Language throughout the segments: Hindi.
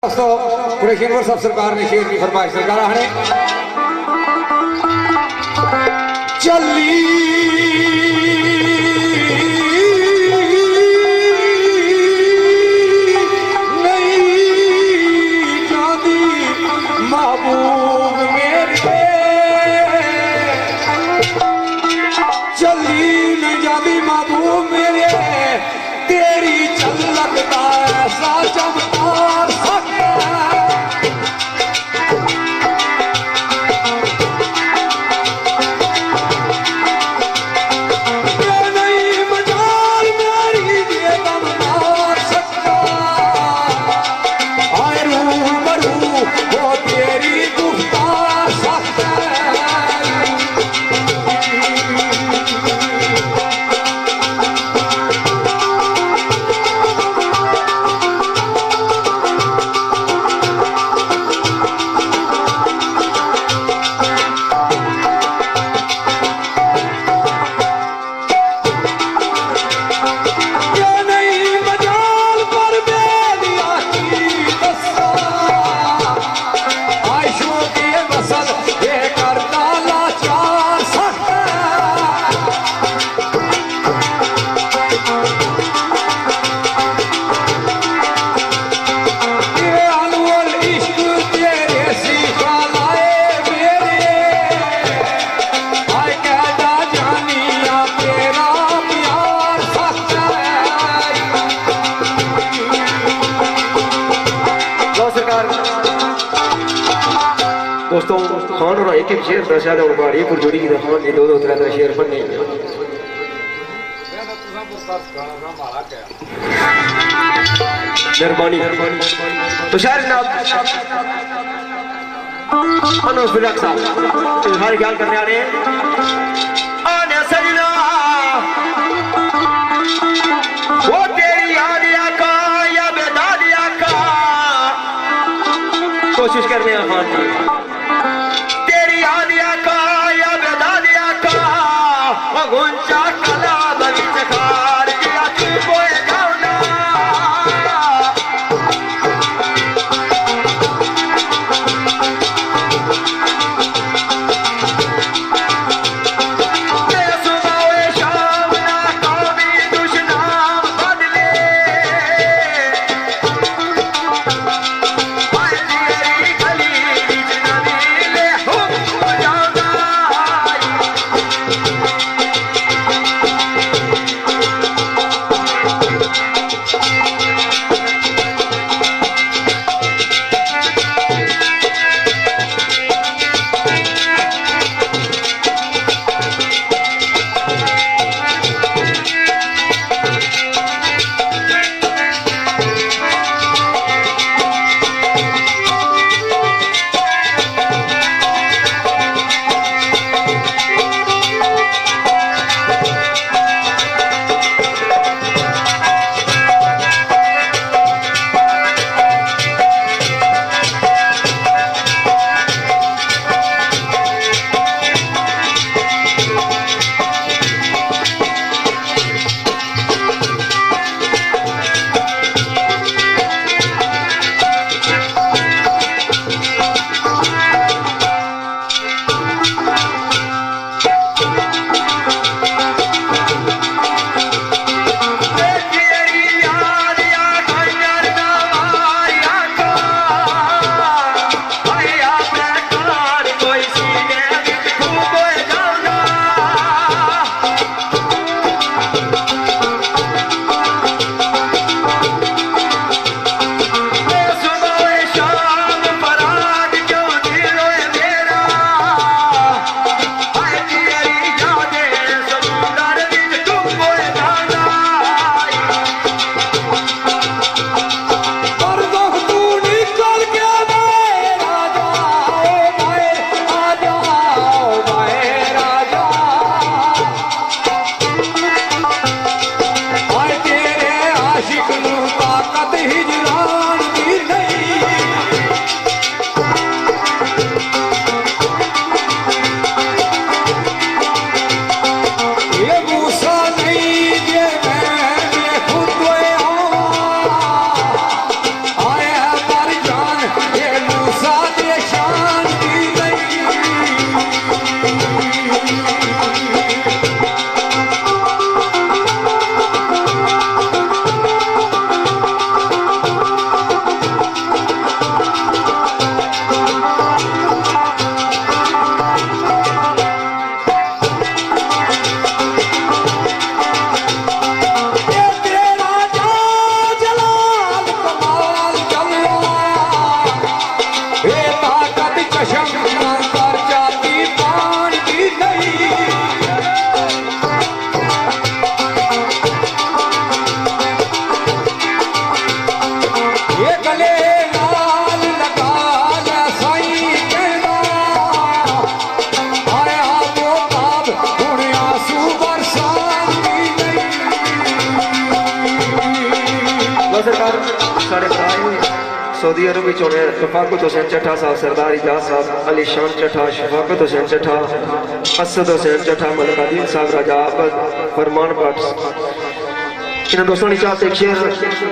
दोस्तों कुरैशी अनवर साहब सरकार ने शेर की फरमाइश सरकार ने चली नहीं जाती महबूब मेरे, चली नहीं जाती महबूब मेरे, तेरी झलक का ऐसा चमत्कार दोस्तों खान और एक एक शेर दस ज्यादा उड़वा रही है जोड़ी की खान ने दो तरह का शेर फड़ने मेहरबानी तो शायर जनाब अनोस बिलाक साहब इजहार ख्याल करने आ रहे हैं। आने सजना वो तेरी याद आका या बेदाद आका, कोशिश कर रहे हैं खान जी गुंचा कला बगीच खार दिया की बोए जाऊना सुबावे शाम ना कौमी दुश्मन बदले तेरी गली सऊदी अरब होने शफाकत हुसैन चट्ठा साहब, सरदार इजाज साहब, अली शान चट्ठा, शफाकत हुसैन चट्ठा, असद हुसैन चट्ठा, मलकादीन साहब, राजा आबद, फरमान भट्ट। इन दोस्तों ने चाहते एक शेर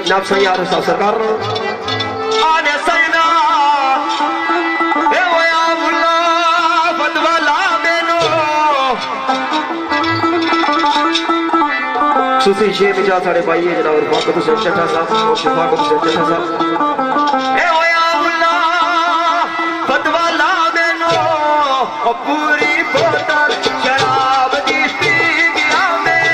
नाब सही यार साहब सरकार आने सैना ए ओया मुल्ला बदवाला देनो सूफी शेर में जा सारे भाई है जनाब शफाकत हुसैन चट्ठा साहब और शफाकत हुसैन चट्ठा साहब ए ओया मुल्ला बदवाला देनो पूरी बोतल शराब दी पी गया मैं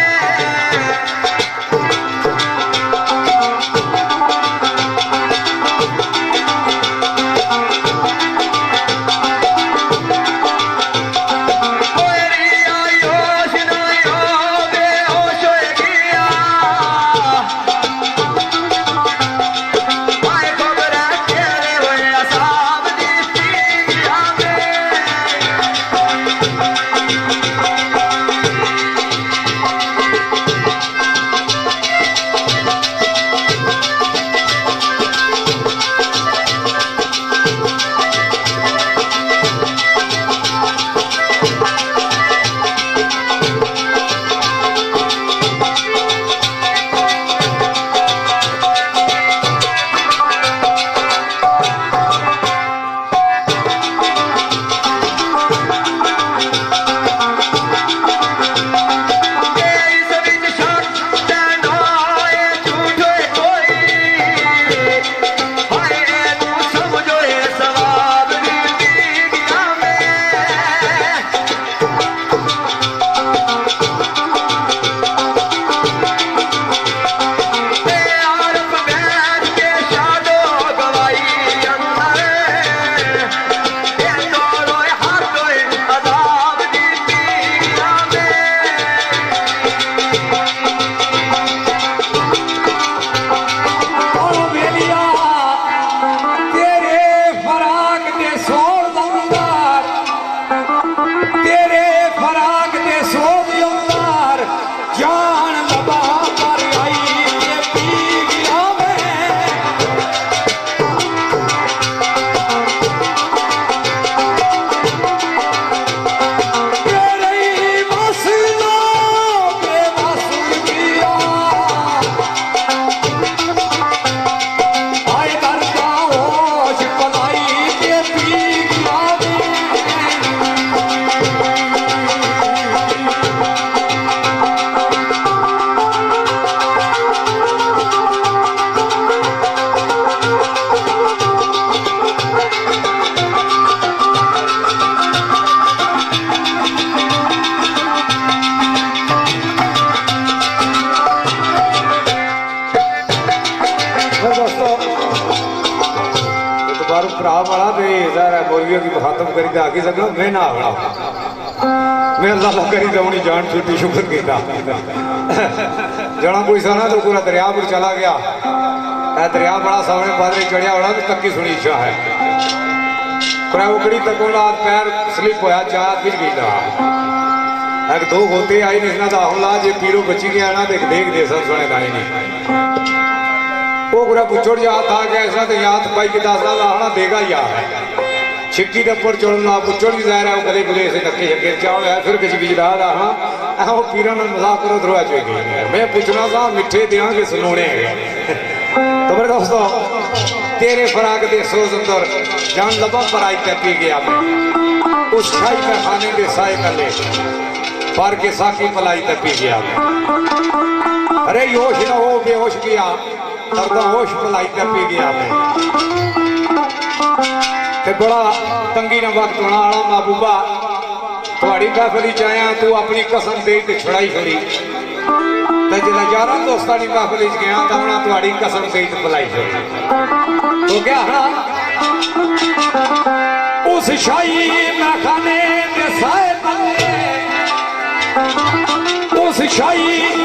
खत्म करी तो आगे सका मैं ना आना मैं अल्लाह करी तो अपनी जान छुट्टी शुक्र किया जना कोई साना तो पूरा दरिया पर चला गया दरिया बड़ा सामने पादरी चढ़िया बड़ा तो तक की सुनी इच्छा है पर उकड़ी तक पैर स्लिप होया चाह फिर गई एक दो होते आई नहीं ना हमला जे पीरो बची गया ना देख देख दे सब सुने दाई नहीं वो पूरा पुछड़ जा था कि ऐसा तो याद पाई कि 10 साल आना देगा ही है छिक्की के ऊपर चढ़ना पुछड़ भी जा रहा है गले गुले से धक्के धक्के चाव है फिर किसी किसी रहा हाँ वो पीर मजाक करो दरवा चाहिए मैं पूछना था मिठे दिया कि सुनोने तो मेरे दोस्तों तेरे फराक दे सोच अंदर जान लबा पर आई तक पी गया मैं उस शाही का खाने के साए कले पर के साकी पलाई तक पी गया मैं अरे होश ना हो बेहोश किया तब होश पलाई तक पी गया मैं ते बड़ा तंगी ना वक्त होना आला महबूबा थोड़ी महफिल च आया तू अपनी कसम दे ते छुड़ाई खड़ी ते जिला यारां दोस्तां दी महफिल च गया तो हुण थोड़ी कसम दे ते बुलाई खड़ी तो क्या हाँ उस शाही खाने के साए उस शाही